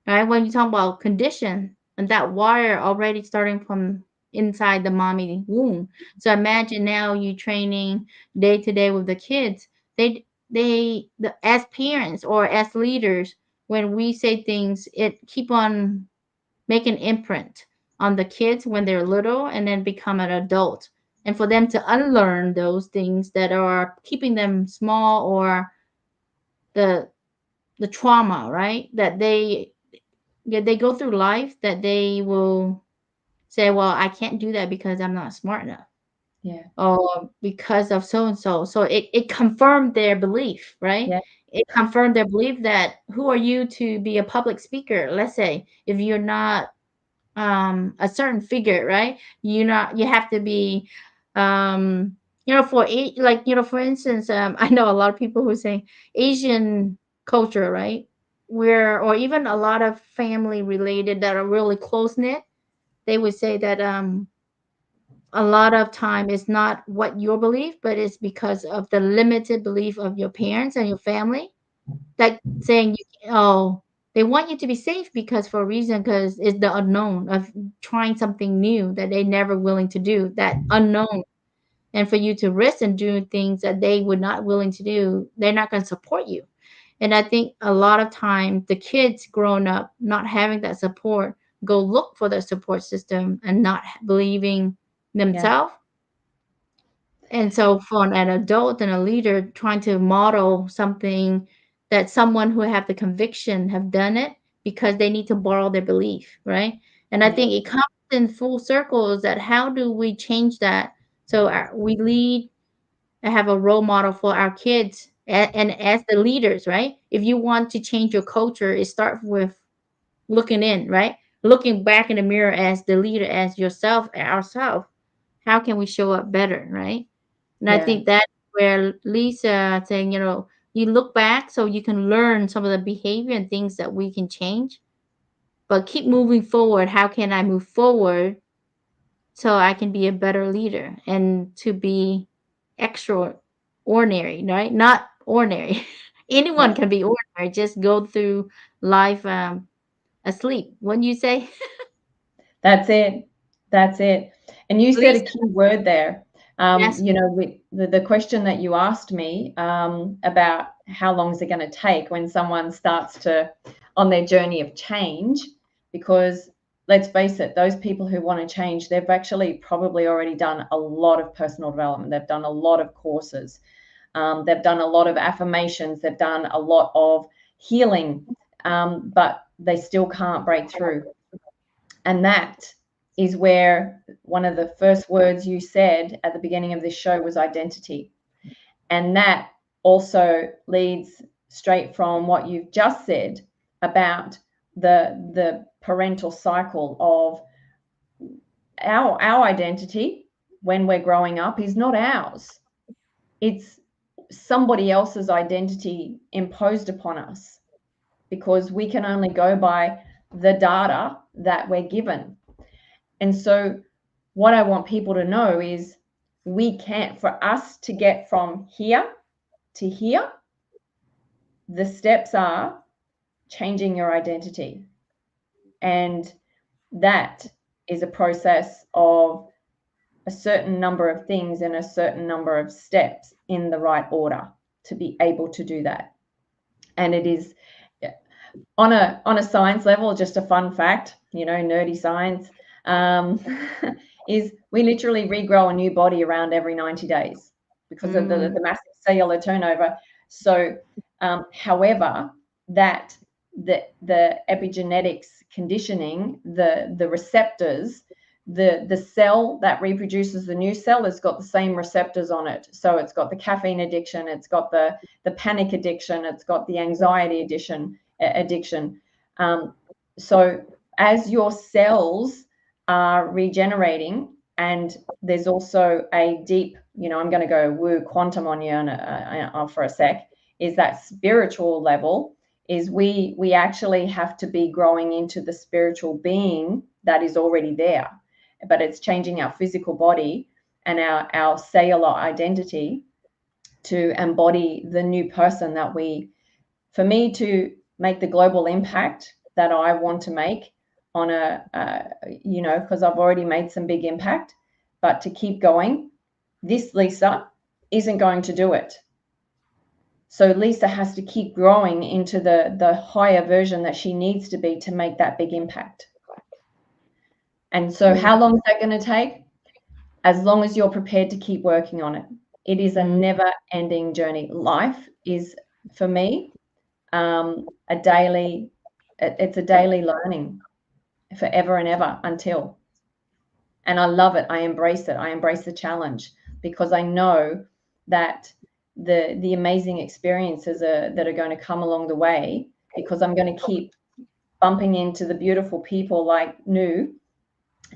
right? When you talk about condition and that wire already starting from inside the mommy womb. So imagine now you training day to day with the kids. As parents or as leaders, when we say things, it keep on making imprint on the kids when they're little and then become an adult. And for them to unlearn those things that are keeping them small, or the the trauma, right? That they go through life, that they will say, well, I can't do that because I'm not smart enough, yeah, or because of so and so. So it confirmed their belief, right? yeah, It confirmed their belief that who are you to be a public speaker? Let's say if you're not a certain figure, right? You have to be um For instance, I know a lot of people who say Asian culture, right? Where, or even a lot of family related that are really close knit, they would say that a lot of time is not what your belief, but it's because of the limited belief of your parents and your family. Like saying, oh, they want you to be safe because for a reason, because it's the unknown of trying something new that they never willing to do, that unknown. And for you to risk and do things that they would not willing to do, they're not going to support you. And I think a lot of time the kids growing up not having that support go look for the support system and not believing Yeah. themselves. And so for an adult and a leader trying to model something that someone who have the conviction have done it because they need to borrow their belief, right? And I Yeah. think it comes in full circles that how do we change that so we lead and have a role model for our kids and as the leaders, right? If you want to change your culture, it starts with looking in, right? Looking back in the mirror as the leader, as yourself, ourselves. How can we show up better, right? And I Yeah. think that's where Lisa saying, you look back so you can learn some of the behavior and things that we can change, but keep moving forward. How can I move forward so I can be a better leader and to be extraordinary, right? Not ordinary. Anyone Yeah. can be ordinary, just go through life asleep. Wouldn't you say? That's it. That's it. And you said a Lisa, key word there. yes. The question that you asked me about how long is it going to take when someone starts to on their journey of change, because let's face it, those people who want to change, they've actually probably already done a lot of personal development. They've done a lot of courses. They've done a lot of affirmations. They've done a lot of healing, but they still can't break through. And that is where one of the first words you said at the beginning of this show was identity. And that also leads straight from what you've just said about the parental cycle of our identity when we're growing up is not ours. It's somebody else's identity imposed upon us because we can only go by the data that we're given. And so, what I want people to know is we can't, for us to get from here to here, the steps are changing your identity. And that is a process of a certain number of things and a certain number of steps in the right order to be able to do that. And it is on a science level, just a fun fact, nerdy science, um, is we literally regrow a new body around every 90 days because of the, Mm, the massive cellular turnover. So, however, that the epigenetics conditioning, the receptors, the cell that reproduces the new cell has got the same receptors on it. So it's got the caffeine addiction, it's got the panic addiction, it's got the anxiety addiction. So as your cells are regenerating, and there's also a deep, I'm going to go woo quantum on you for a sec, is that spiritual level is we actually have to be growing into the spiritual being that is already there, but it's changing our physical body and our cellular identity to embody the new person that for me to make the global impact that I want to make on because I've already made some big impact, but to keep going, this Lisa isn't going to do it. So Lisa has to keep growing into the higher version that she needs to be to make that big impact. And so mm, how long is that going to take? As long as you're prepared to keep working on it. It is a mm. never ending journey. Life is, for me, a daily, it's a daily learning forever and ever until. And I love it. I embrace it. I embrace the challenge because I know that the amazing experiences that are going to come along the way, because I'm going to keep bumping into the beautiful people like Nhu,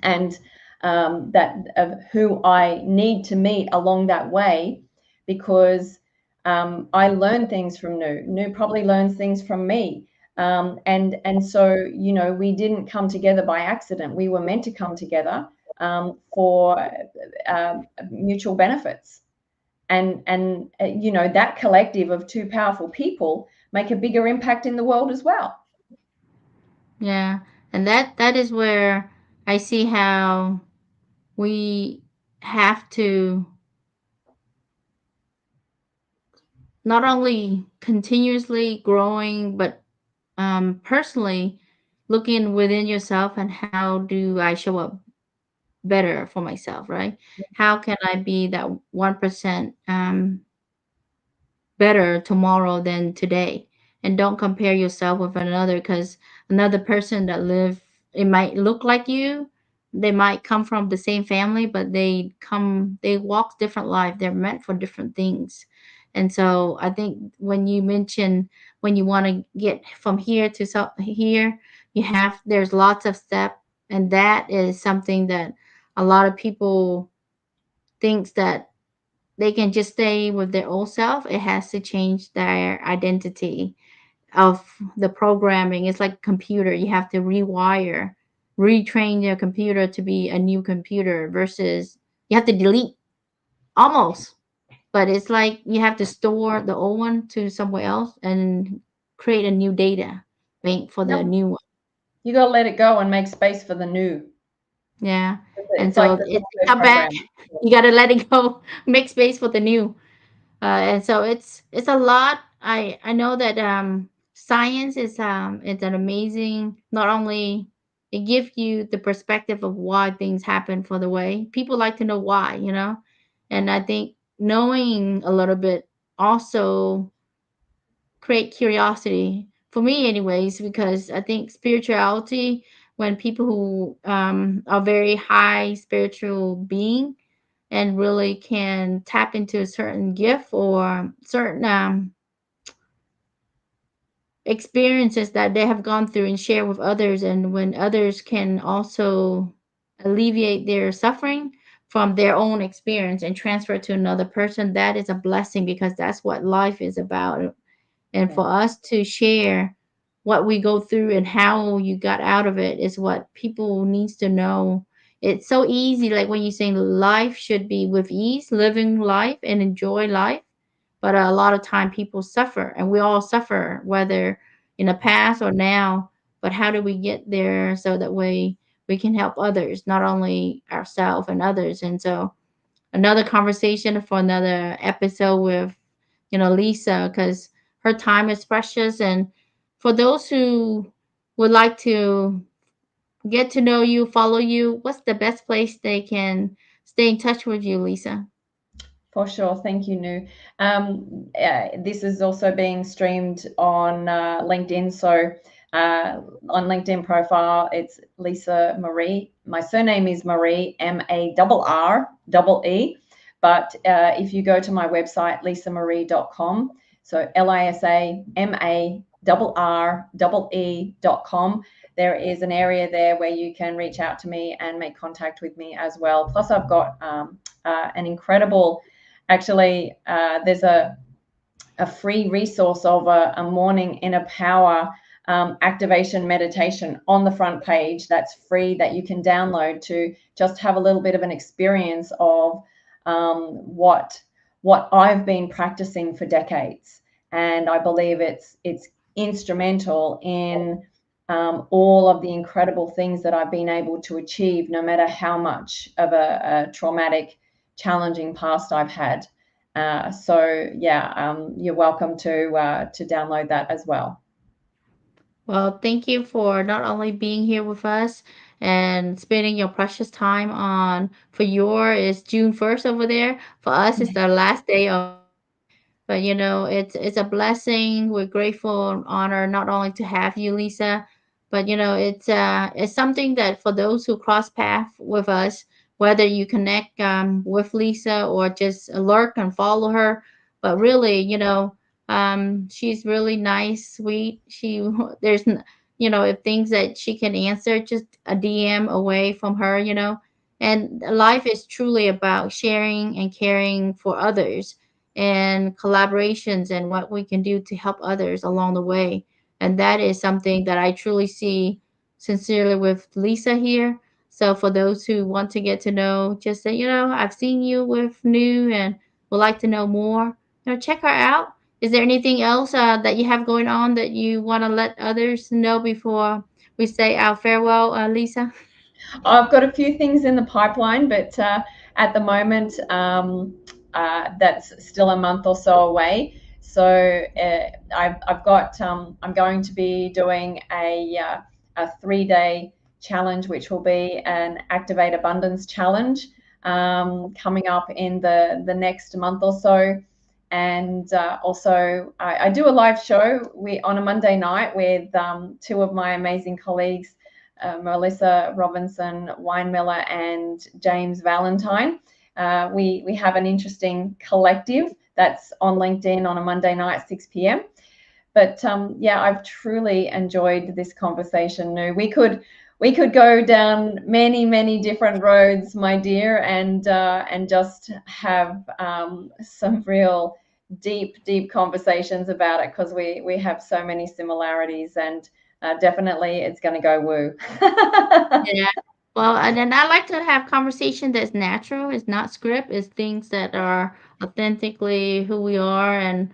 and that of who I need to meet along that way, because I learn things from Nhu. Nhu probably learns things from me. And so, you know, we didn't come together by accident. We were meant to come together for mutual benefits. And you know, that collective of two powerful people make a bigger impact in the world as well. Yeah. And that is where I see how we have to not only continuously growing, but personally looking within yourself and how do I show up better for myself, right? How can I be that 1% better tomorrow than today? And don't compare yourself with another, because another person that live, it might look like you, they might come from the same family, but they walk different life, they're meant for different things. And so I think when you mention, when you want to get from here to here, you have, there's lots of steps, and that is something that a lot of people thinks that they can just stay with their old self. It has to change their identity of the programming. It's like computer. You have to rewire, retrain your computer to be a new computer versus you have to delete almost. But it's like you have to store the old one to somewhere else and create a new data bank for the Yep. new one. You got to let it go and make space for the new. Yeah. And It's like so the it software come back. program. You got to let it go. Make space for the new. And so it's a lot. I know that science is it's an amazing, not only it gives you the perspective of why things happen for the way people like to know why, you know. And I think knowing a little bit also create curiosity for me anyways, because I think spirituality, when people who are very high spiritual being and really can tap into a certain gift or certain experiences that they have gone through and share with others, and when others can also alleviate their suffering from their own experience and transfer it to another person, that is a blessing, because that's what life is about. And Yeah. for us to share what we go through and how you got out of it is what people needs to know. It's so easy, like when you say life should be with ease, living life and enjoy life. But a lot of time people suffer, and we all suffer, whether in the past or now. But how do we get there so that we can help others, not only ourselves and others? And so another conversation for another episode with, you know, Lisa, because her time is precious. And for those who would like to get to know you, follow you, what's the best place they can stay in touch with you, Lisa? For sure. Thank you, Nhu. This is also being streamed on LinkedIn. So on LinkedIn profile, it's Lisa Marree. My surname is Marree, Marree. But if you go to my website, lisamarree.com, so lisamarree.com, there is an area there where you can reach out to me and make contact with me as well. Plus, I've got an incredible, actually, there's a free resource of a morning inner power activation meditation on the front page that's free, that you can download to just have a little bit of an experience of what I've been practicing for decades. And I believe it's instrumental in all of the incredible things that I've been able to achieve, no matter how much of a traumatic, challenging past I've had. So yeah, you're welcome to download that as well. Well, thank you for not only being here with us and spending your precious time on, for your is June 1st over there. For us, it's the last day of May. But you know, it's a blessing. We're grateful and honored not only to have you, Lisa, but you know, it's something that for those who cross path with us, whether you connect with Lisa or just lurk and follow her, but really, you know, she's really nice, sweet. She you know, if things that she can answer, just a DM away from her, you know. And life is truly about sharing and caring for others and collaborations and what we can do to help others along the way. And that is something that I truly see sincerely with Lisa here. So for those who want to get to know, just say, I've seen you with New and would like to know more, check her out. Is there anything else that you have going on that you want to let others know before we say our farewell, Lisa? I've got a few things in the pipeline, but at the moment, that's still a month or so away. So I've got, I'm going to be doing a 3 day challenge, which will be an Activate Abundance challenge, coming up in the next month or so. And also, I do a live show on a Monday night with two of my amazing colleagues, Melissa Robinson Winemiller and James Valentine. We have an interesting collective that's on LinkedIn on a Monday night, 6 p.m. But yeah, I've truly enjoyed this conversation. Nhu. We could go down many different roads, my dear, and just have some real deep conversations about it, because we have so many similarities, and definitely it's going to go woo. Yeah. Well, and then I like to have conversation that's natural. It's not script. It's things that are authentically who we are and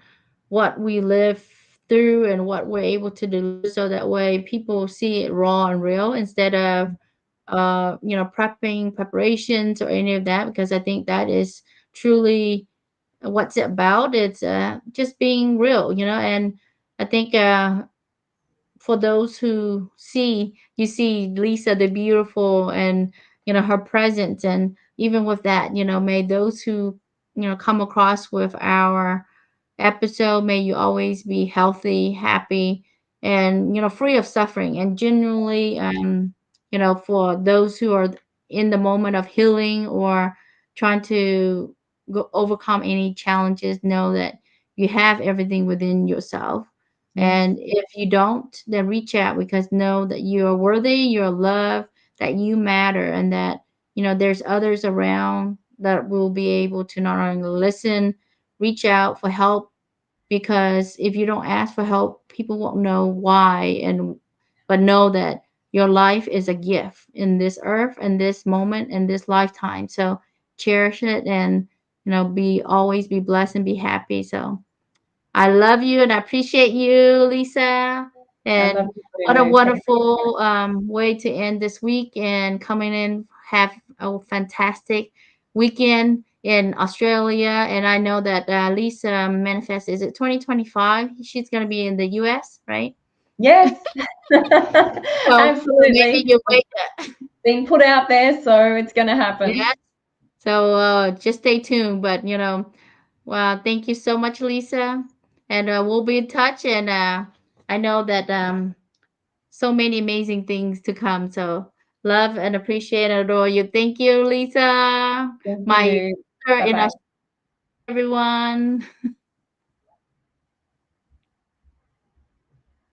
what we live through and what we're able to deliver. So that way people see it raw and real instead of, preparations or any of that. Because I think that is truly what's it about. It's just being real, and I think for those who see, you see Lisa the beautiful and her presence, and even with that, may those who come across with our episode, may you always be healthy, happy, and free of suffering. And genuinely, for those who are in the moment of healing or trying to overcome any challenges, know that you have everything within yourself. Yes. And if you don't, then reach out, because know that you are worthy, you're loved, that you matter, and that there's others around that will be able to not only listen, reach out for help, because if you don't ask for help, people won't know why. And but know that your life is a gift in this earth and this moment and this lifetime. So cherish it, and be always be blessed and be happy. So I love you and I appreciate you, Lisa. I love And you too, what a Nhu. Thank you. wonderful way to end this week and coming in. Have a fantastic weekend in Australia. And I know that Lisa manifests, is it 2025? She's going to be in the US, right? Yes. So maybe Absolutely. you wait. Being put out there, so it's going to happen. Yeah. So just stay tuned. But, well, thank you so much, Lisa. And we'll be in touch. And I know that so many amazing things to come. So love and appreciate and adore you. Thank you, Lisa. Thank you, My Nhu. sister Bye in bye. Australia, everyone.